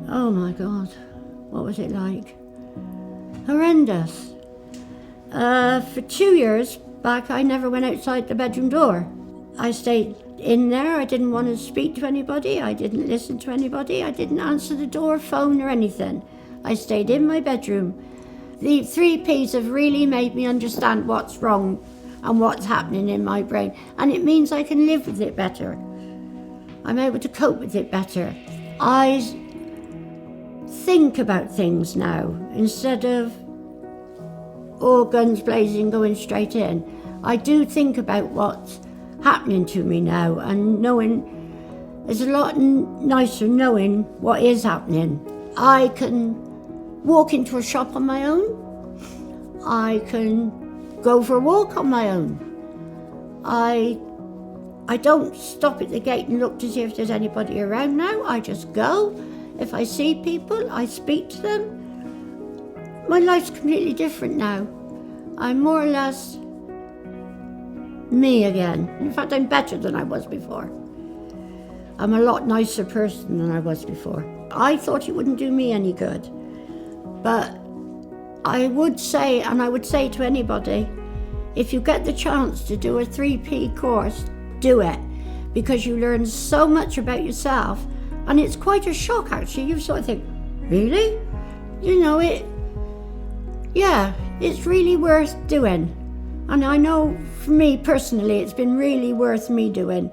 Oh my God, what was it like? Horrendous. For 2 years back, I never went outside the bedroom door. I stayed in there. I didn't want to speak to anybody. I didn't listen to anybody. I didn't answer the door, phone, or anything. I stayed in my bedroom. The 3P's have really made me understand what's wrong and what's happening in my brain, and it means I can live with it better. I'm able to cope with it better. I think about things now instead of all guns blazing going straight in. I do think about what's happening to me now, and knowing it's a lot nicer knowing what is happening. I can walk into a shop on my own. I can go for a walk on my own. I don't stop at the gate and look to see if there's anybody around now. I just go. If I see people, I speak to them. My life's completely different now. I'm more or less me again. In fact, I'm better than I was before. I'm a lot nicer person than I was before. I thought it wouldn't do me any good. But I would say, and I would say to anybody, if you get the chance to do a 3P course, do it. Because you learn so much about yourself. And it's quite a shock, actually. You sort of think, really? It's really worth doing. And I know for me personally, it's been really worth me doing.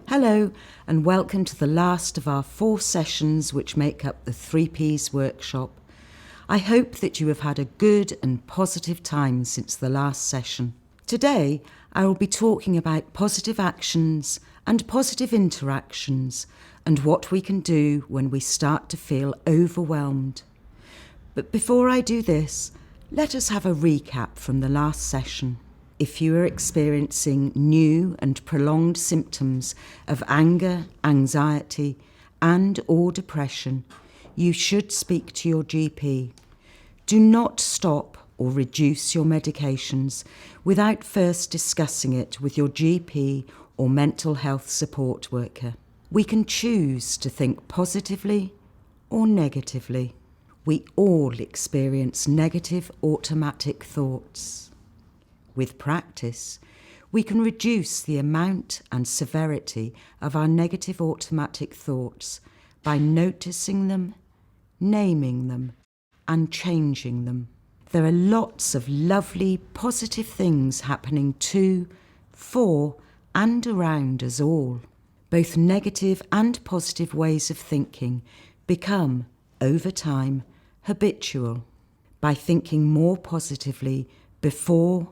Hello, and welcome to the last of our 4 sessions which make up the 3P's workshop. I hope that you have had a good and positive time since the last session. Today, I will be talking about positive actions and positive interactions and what we can do when we start to feel overwhelmed. But before I do this, let us have a recap from the last session. If you are experiencing new and prolonged symptoms of anger, anxiety, and/or depression, you should speak to your GP. Do not stop or reduce your medications without first discussing it with your GP or mental health support worker. We can choose to think positively or negatively. We all experience negative automatic thoughts. With practice, we can reduce the amount and severity of our negative automatic thoughts by noticing them, naming them, and changing them. There are lots of lovely, positive things happening to, for, and around us all. Both negative and positive ways of thinking become, over time, habitual. By thinking more positively before,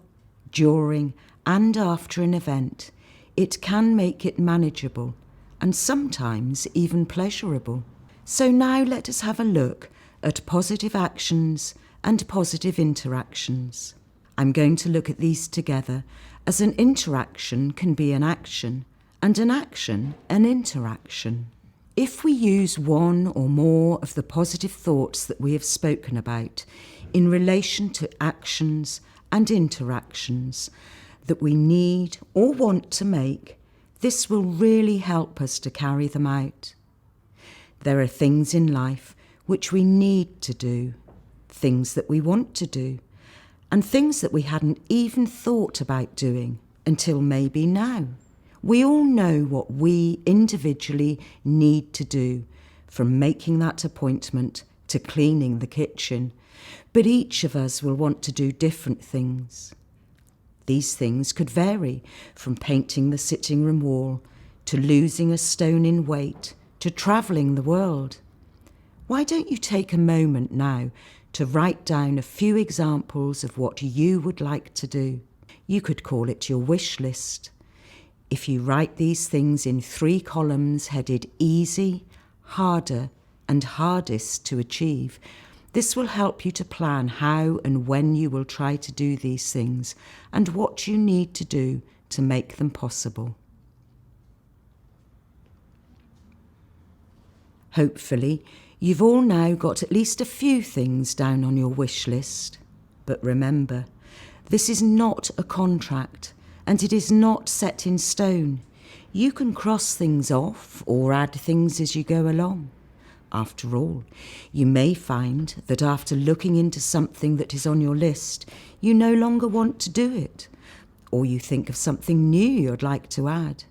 during, and after an event, it can make it manageable and sometimes even pleasurable. So now let us have a look at positive actions and positive interactions. I'm going to look at these together, as an interaction can be an action and an action an interaction. If we use one or more of the positive thoughts that we have spoken about in relation to actions and interactions that we need or want to make, this will really help us to carry them out. There are things in life which we need to do, things that we want to do, and things that we hadn't even thought about doing until maybe now. We all know what we individually need to do, from making that appointment to cleaning the kitchen, but each of us will want to do different things. These things could vary from painting the sitting room wall to losing a stone in weight to travelling the world. Why don't you take a moment now to write down a few examples of what you would like to do? You could call it your wish list. If you write these things in 3 columns headed easy, harder, and hardest to achieve, this will help you to plan how and when you will try to do these things and what you need to do to make them possible. Hopefully, you've all now got at least a few things down on your wish list. But remember, this is not a contract, and it is not set in stone. You can cross things off or add things as you go along. After all, you may find that after looking into something that is on your list, you no longer want to do it, or you think of something new you'd like to add.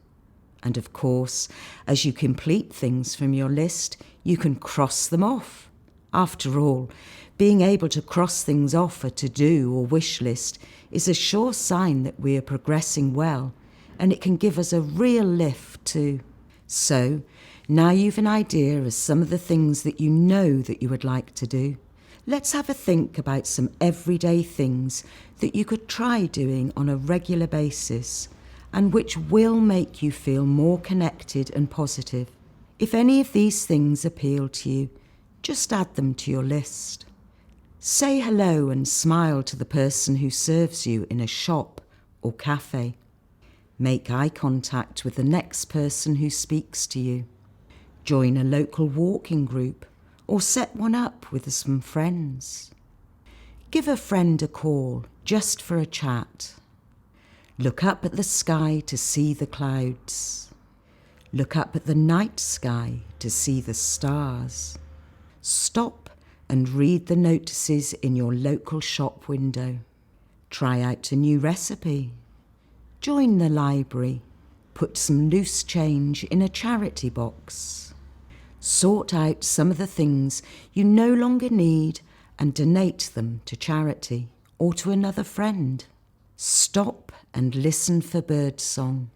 And of course, as you complete things from your list, you can cross them off. After all, being able to cross things off a to-do or wish list is a sure sign that we are progressing well, and it can give us a real lift too. So, now you've an idea of some of the things that you know that you would like to do. Let's have a think about some everyday things that you could try doing on a regular basis and which will make you feel more connected and positive. If any of these things appeal to you, just add them to your list. Say hello and smile to the person who serves you in a shop or cafe. Make eye contact with the next person who speaks to you. Join a local walking group or set one up with some friends. Give a friend a call just for a chat. Look up at the sky to see the clouds. Look up at the night sky to see the stars. Stop and read the notices in your local shop window. Try out a new recipe. Join the library. Put some loose change in a charity box. Sort out some of the things you no longer need and donate them to charity or to another friend. Stop and listen for birdsong.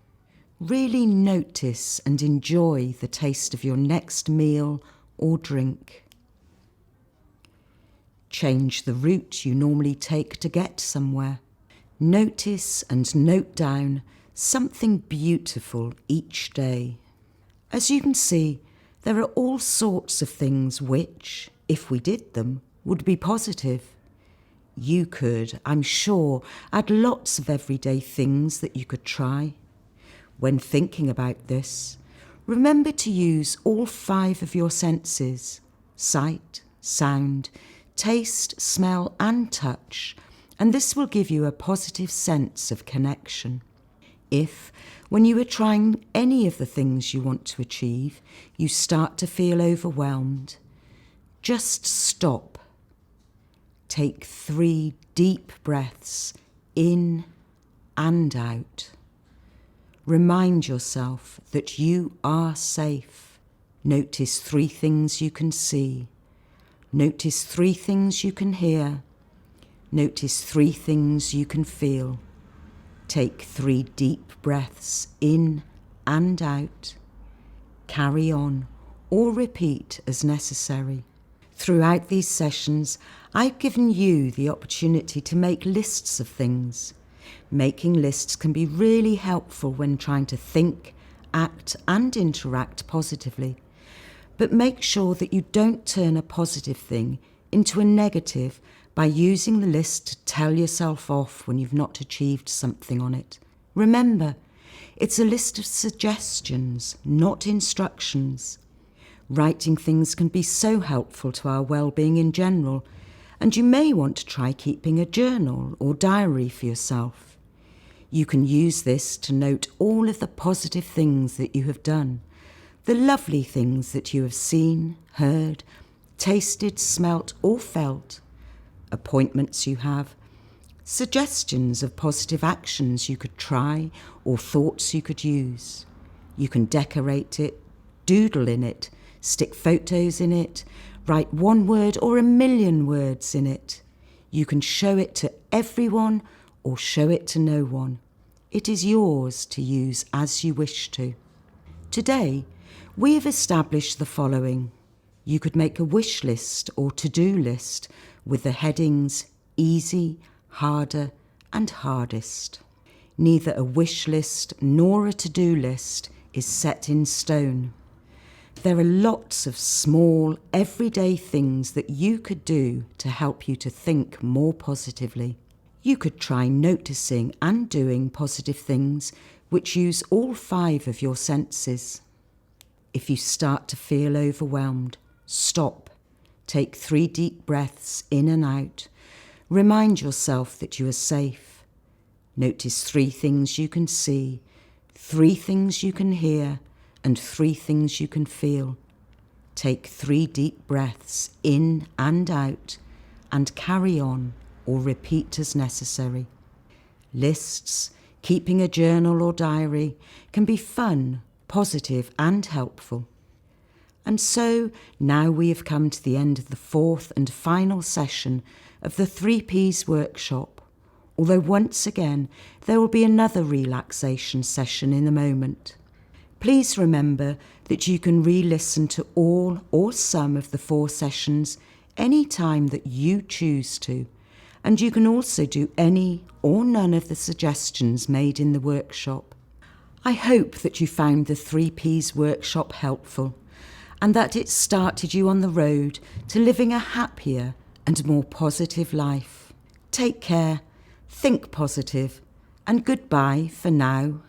Really notice and enjoy the taste of your next meal or drink. Change the route you normally take to get somewhere. Notice and note down something beautiful each day. As you can see, there are all sorts of things which, if we did them, would be positive. You could, I'm sure, add lots of everyday things that you could try. When thinking about this, remember to use all 5 of your senses: sight, sound, taste, smell and touch, and this will give you a positive sense of connection. If, when you are trying any of the things you want to achieve, you start to feel overwhelmed, just stop. Take 3 deep breaths in and out. Remind yourself that you are safe. Notice 3 things you can see. Notice 3 things you can hear. Notice 3 things you can feel. Take 3 deep breaths in and out. Carry on or repeat as necessary. Throughout these sessions, I've given you the opportunity to make lists of things. Making lists can be really helpful when trying to think, act and interact positively. But make sure that you don't turn a positive thing into a negative by using the list to tell yourself off when you've not achieved something on it. Remember, it's a list of suggestions, not instructions. Writing things can be so helpful to our well-being in general, and you may want to try keeping a journal or diary for yourself. You can use this to note all of the positive things that you have done, the lovely things that you have seen, heard, tasted, smelt or felt, appointments you have, suggestions of positive actions you could try or thoughts you could use. You can decorate it, doodle in it, stick photos in it, write 1 word or 1,000,000 words in it. You can show it to everyone or show it to no one. It is yours to use as you wish to. Today, we have established the following. You could make a wish list or to-do list with the headings easy, harder and hardest. Neither a wish list nor a to-do list is set in stone. There are lots of small, everyday things that you could do to help you to think more positively. You could try noticing and doing positive things which use all 5 of your senses. If you start to feel overwhelmed, stop. Take 3 deep breaths in and out. Remind yourself that you are safe. Notice 3 things you can see, 3 things you can hear, and 3 things you can feel. Take 3 deep breaths in and out, and carry on or repeat as necessary. Lists, keeping a journal or diary, can be fun, positive and helpful. And so now we have come to the end of the 4th and final session of the 3P's workshop, although once again there will be another relaxation session in a moment. Please remember that you can re-listen to all or some of the 4 sessions any time that you choose to, and you can also do any or none of the suggestions made in the workshop. I hope that you found the 3P's workshop helpful and that it started you on the road to living a happier and more positive life. Take care, think positive, and goodbye for now.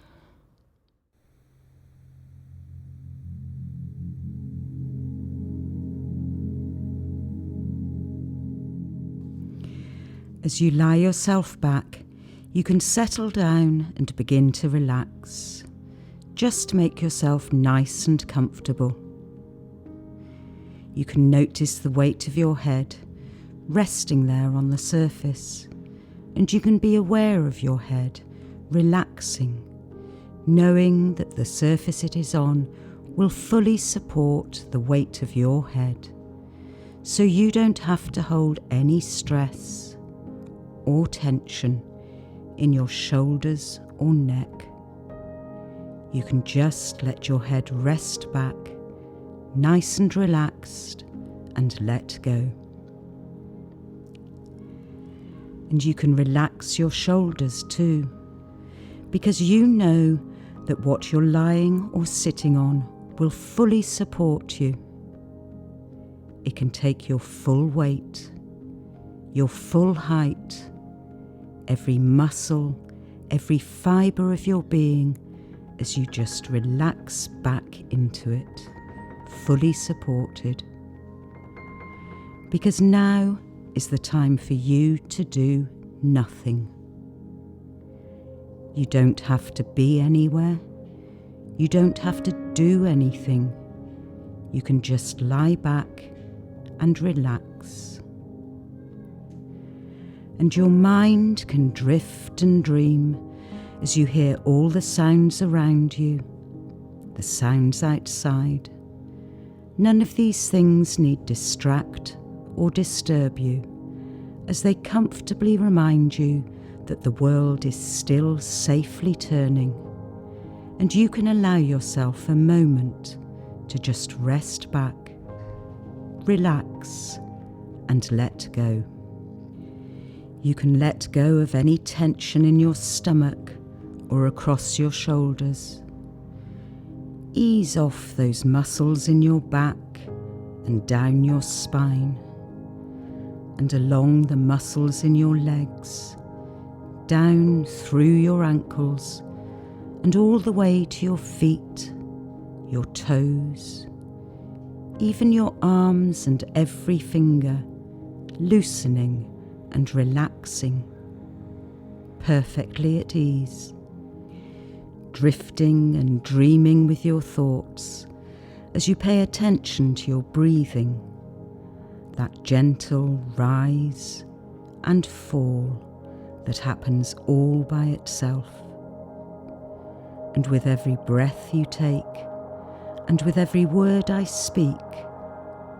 As you lie yourself back, you can settle down and begin to relax. Just make yourself nice and comfortable. You can notice the weight of your head resting there on the surface, and you can be aware of your head relaxing, knowing that the surface it is on will fully support the weight of your head, so you don't have to hold any stress or tension in your shoulders or neck. You can just let your head rest back, nice and relaxed, and let go. And you can relax your shoulders too, because you know that what you're lying or sitting on will fully support you. It can take your full weight, your full height, every muscle, every fibre of your being, as you just relax back into it, fully supported. Because now is the time for you to do nothing. You don't have to be anywhere. You don't have to do anything. You can just lie back and relax. And your mind can drift and dream as you hear all the sounds around you, the sounds outside. None of these things need distract or disturb you, as they comfortably remind you that the world is still safely turning, and you can allow yourself a moment to just rest back, relax, and let go. You can let go of any tension in your stomach or across your shoulders. Ease off those muscles in your back and down your spine, and along the muscles in your legs, down through your ankles, and all the way to your feet, your toes, even your arms and every finger, loosening and relaxing, perfectly at ease, drifting and dreaming with your thoughts as you pay attention to your breathing, that gentle rise and fall that happens all by itself. And with every breath you take, and with every word I speak,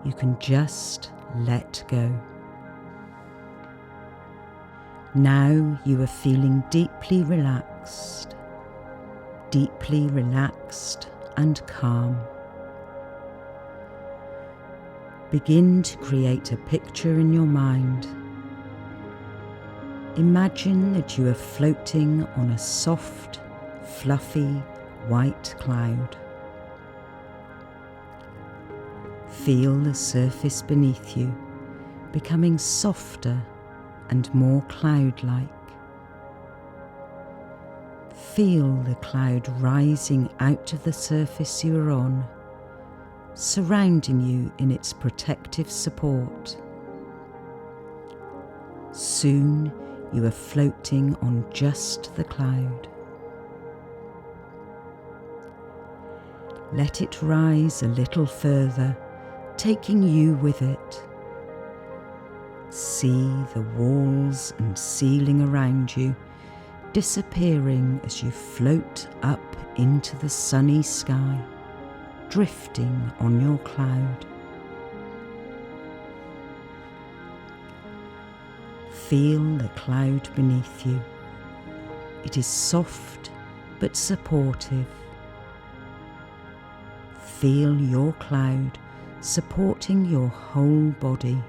you can just let go. Now you are feeling deeply relaxed and calm. Begin to create a picture in your mind. Imagine that you are floating on a soft, fluffy, white cloud. Feel the surface beneath you becoming softer and more cloud-like. Feel the cloud rising out of the surface you are on, surrounding you in its protective support. Soon You are floating on just the cloud. Let it rise a little further, taking you with it. See the walls and ceiling around you disappearing as you float up into the sunny sky, drifting on your cloud. Feel the cloud beneath you. It is soft but supportive. Feel your cloud supporting your whole body.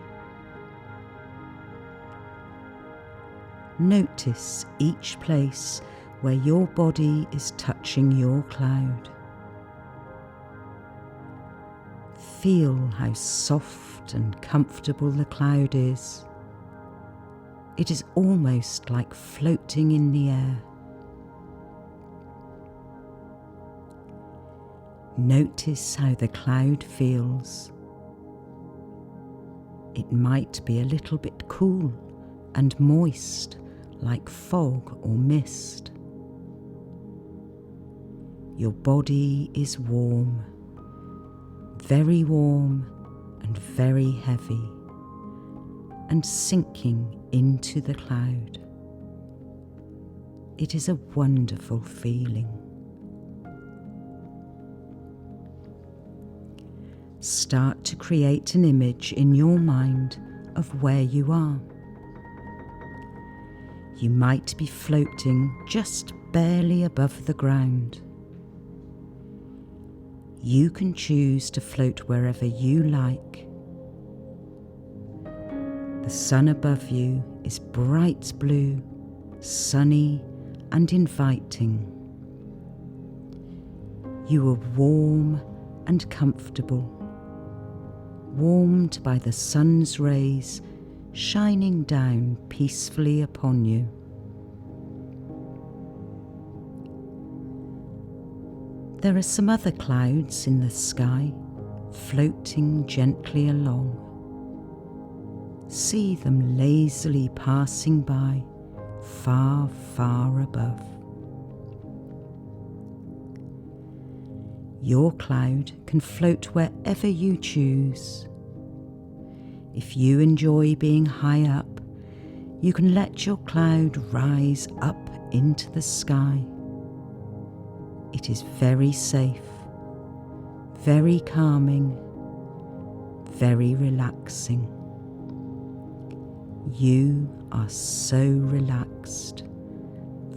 Notice each place where your body is touching your cloud. Feel how soft and comfortable the cloud is. It is almost like floating in the air. Notice how the cloud feels. It might be a little bit cool and moist, like fog or mist. Your body is warm and very heavy, and sinking into the cloud. It is a wonderful feeling. Start to create an image in your mind of where you are. You might be floating just barely above the ground. You can choose to float wherever you like. The sun above you is bright blue, sunny and inviting. You are warm and comfortable, warmed by the sun's rays shining down peacefully upon you. There are some other clouds in the sky, floating gently along. See them lazily passing by, far, far above. Your cloud can float wherever you choose. If you enjoy being high up, you can let your cloud rise up into the sky. It is very safe, very calming, very relaxing. You are so relaxed,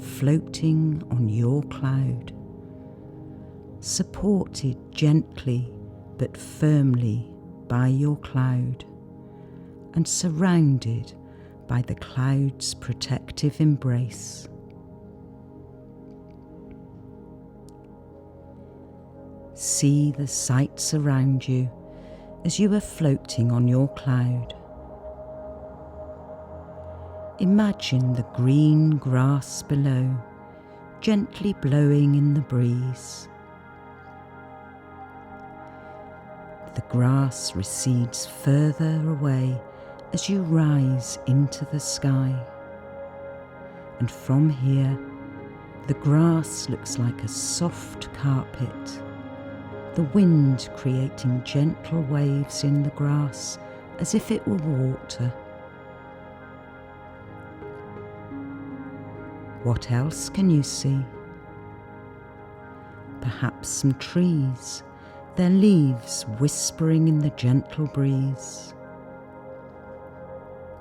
floating on your cloud, supported gently but firmly by your cloud, and surrounded by the cloud's protective embrace. See the sights around you as you are floating on your cloud. Imagine the green grass below, gently blowing in the breeze. The grass recedes further away as you rise into the sky. And from here, the grass looks like a soft carpet, the wind creating gentle waves in the grass as if it were water. What else can you see? Perhaps some trees, their leaves whispering in the gentle breeze.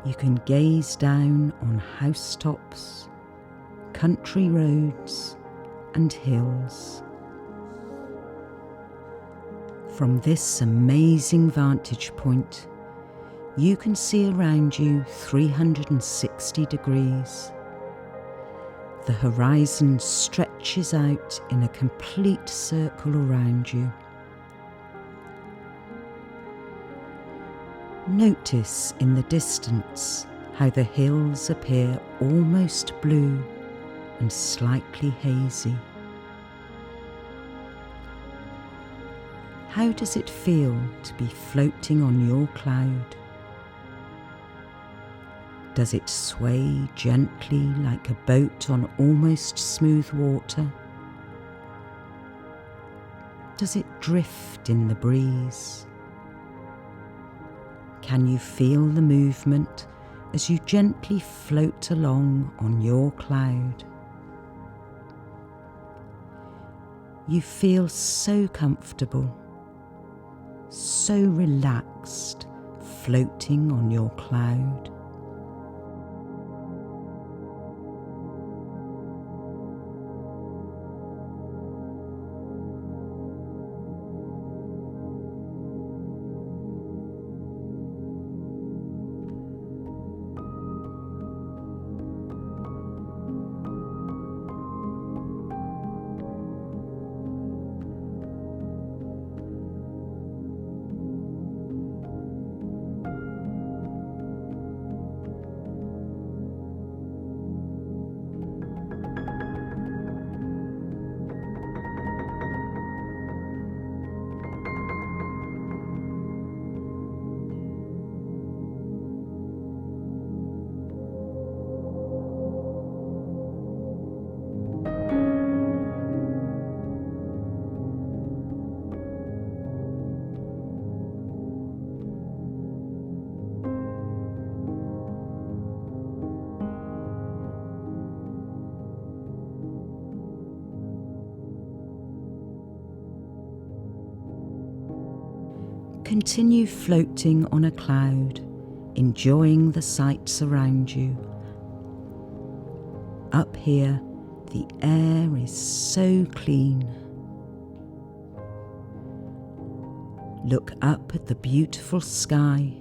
You can gaze down on housetops, country roads and hills. From this amazing vantage point, you can see around you 360 degrees. The horizon stretches out in a complete circle around you. Notice in the distance how the hills appear almost blue and slightly hazy. How does it feel to be floating on your cloud? Does it sway gently like a boat on almost smooth water? Does it drift in the breeze? Can you feel the movement as you gently float along on your cloud? You feel so comfortable, so relaxed, floating on your cloud. Continue floating on a cloud, enjoying the sights around you. Up here, the air is so clean. Look up at the beautiful sky.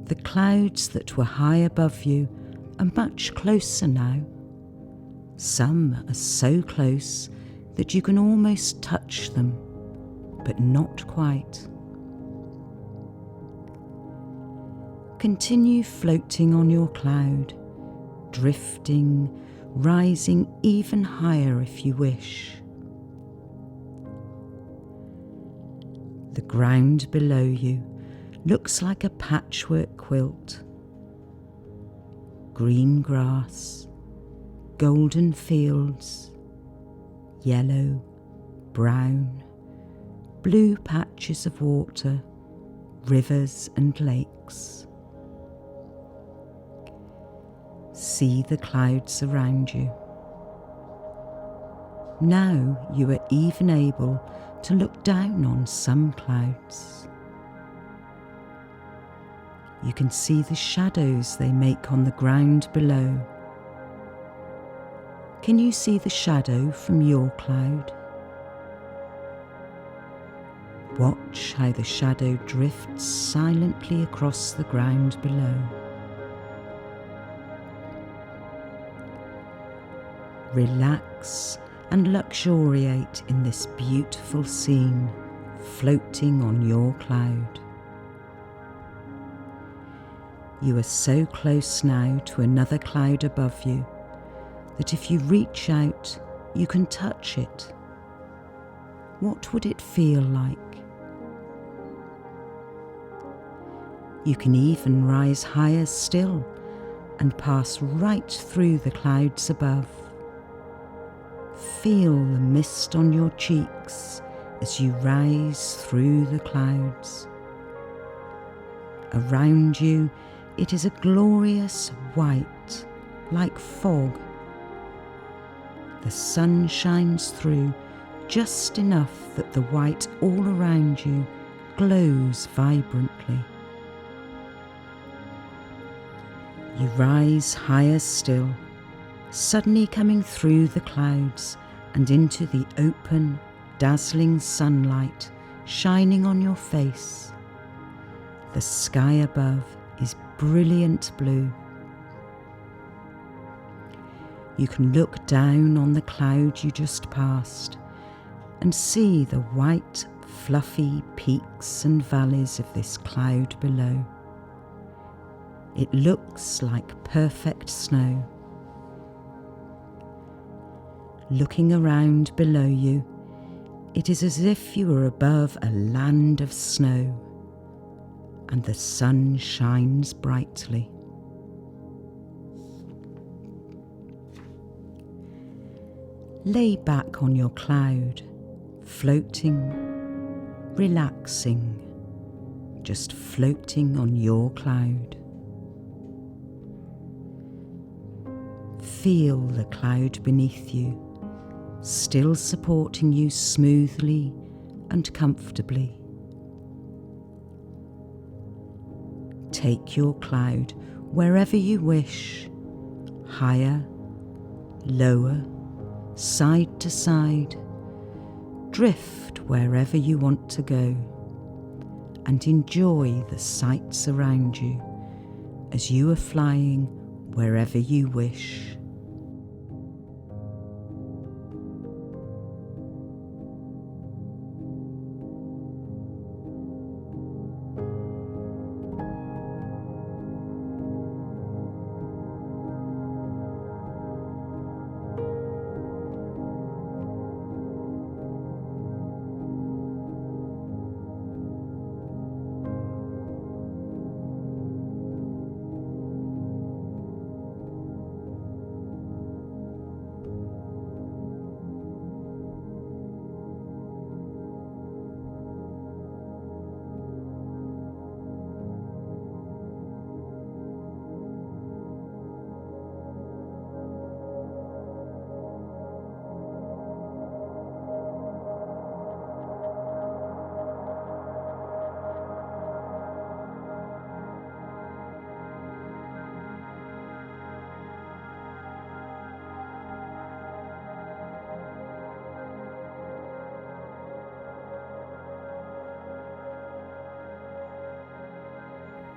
The clouds that were high above you are much closer now. Some are so close that you can almost touch them, but not quite. Continue floating on your cloud, drifting, rising even higher if you wish. The ground below you looks like a patchwork quilt. Green grass, golden fields, yellow, brown, blue patches of water, rivers and lakes. See the clouds around you. Now you are even able to look down on some clouds. You can see the shadows they make on the ground below. Can you see the shadow from your cloud? Watch how the shadow drifts silently across the ground below. Relax and luxuriate in this beautiful scene, floating on your cloud. You are so close now to another cloud above you that if you reach out, you can touch it. What would it feel like? You can even rise higher still and pass right through the clouds above. Feel the mist on your cheeks as you rise through the clouds. Around you, it is a glorious white, like fog. The sun shines through just enough that the white all around you glows vibrantly. You rise higher still, suddenly coming through the clouds and into the open, dazzling sunlight shining on your face. The sky above is brilliant blue. You can look down on the cloud you just passed and see the white, fluffy peaks and valleys of this cloud below. It looks like perfect snow. Looking around below you, it is as if you were above a land of snow, and the sun shines brightly. Lay back on your cloud, floating, relaxing, just floating on your cloud. Feel the cloud beneath you, still supporting you smoothly and comfortably. Take your cloud wherever you wish, higher, lower, side to side. Drift wherever you want to go and enjoy the sights around you as you are flying wherever you wish.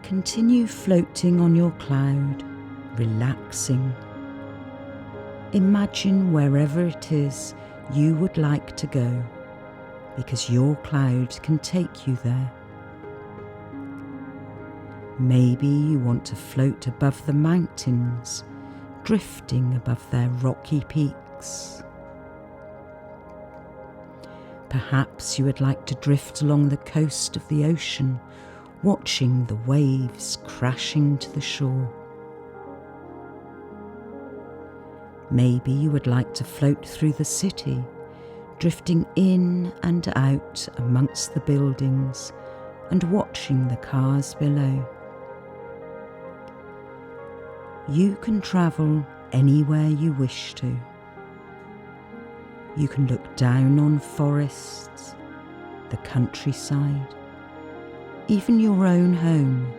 Continue floating on your cloud, relaxing. Imagine wherever it is you would like to go, because your cloud can take you there. Maybe you want to float above the mountains, drifting above their rocky peaks. Perhaps you would like to drift along the coast of the ocean, watching the waves crashing to the shore. Maybe you would like to float through the city, drifting in and out amongst the buildings and watching the cars below. You can travel anywhere you wish to. You can look down on forests, the countryside, even your own home.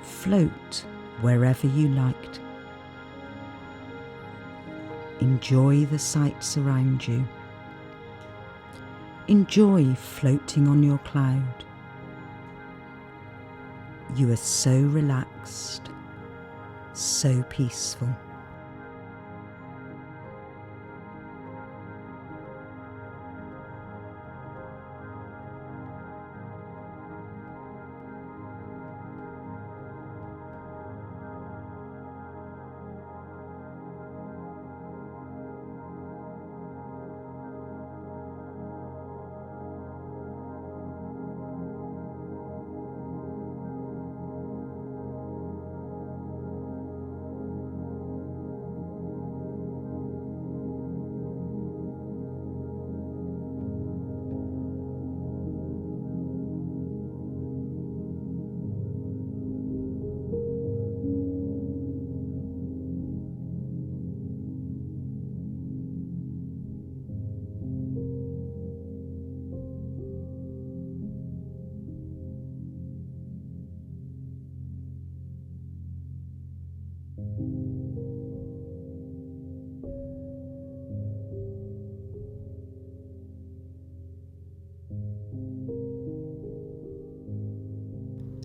Float wherever you liked. Enjoy the sights around you. Enjoy floating on your cloud. You are so relaxed, so peaceful.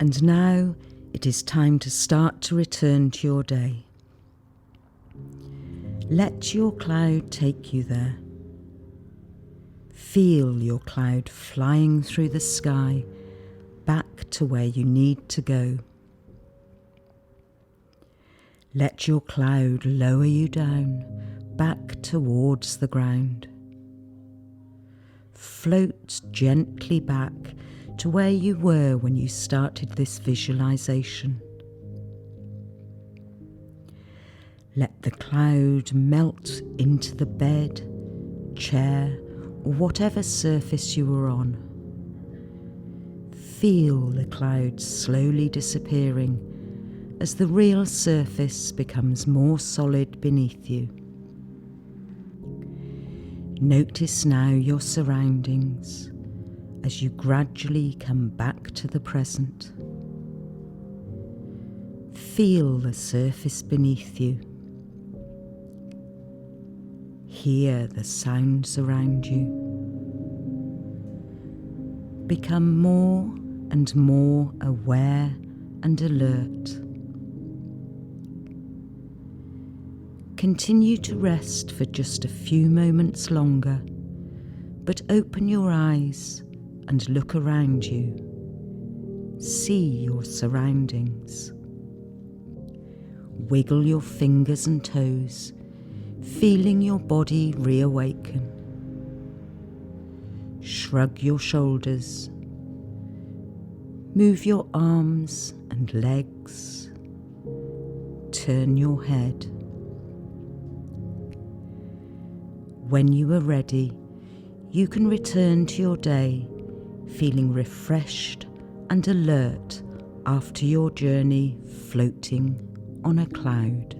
And now it is time to start to return to your day. Let your cloud take you there. Feel your cloud flying through the sky back to where you need to go. Let your cloud lower you down back towards the ground. Float gently back to where you were when you started this visualization. Let the cloud melt into the bed, chair, or whatever surface you are on. Feel the cloud slowly disappearing as the real surface becomes more solid beneath you. Notice now your surroundings as you gradually come back to the present. Feel the surface beneath you. Hear the sounds around you. Become more and more aware and alert. Continue to rest for just a few moments longer, but open your eyes and look around you. See your surroundings. Wiggle your fingers and toes, feeling your body reawaken. Shrug your shoulders. Move your arms and legs. Turn your head. When you are ready, you can return to your day feeling refreshed and alert after your journey floating on a cloud.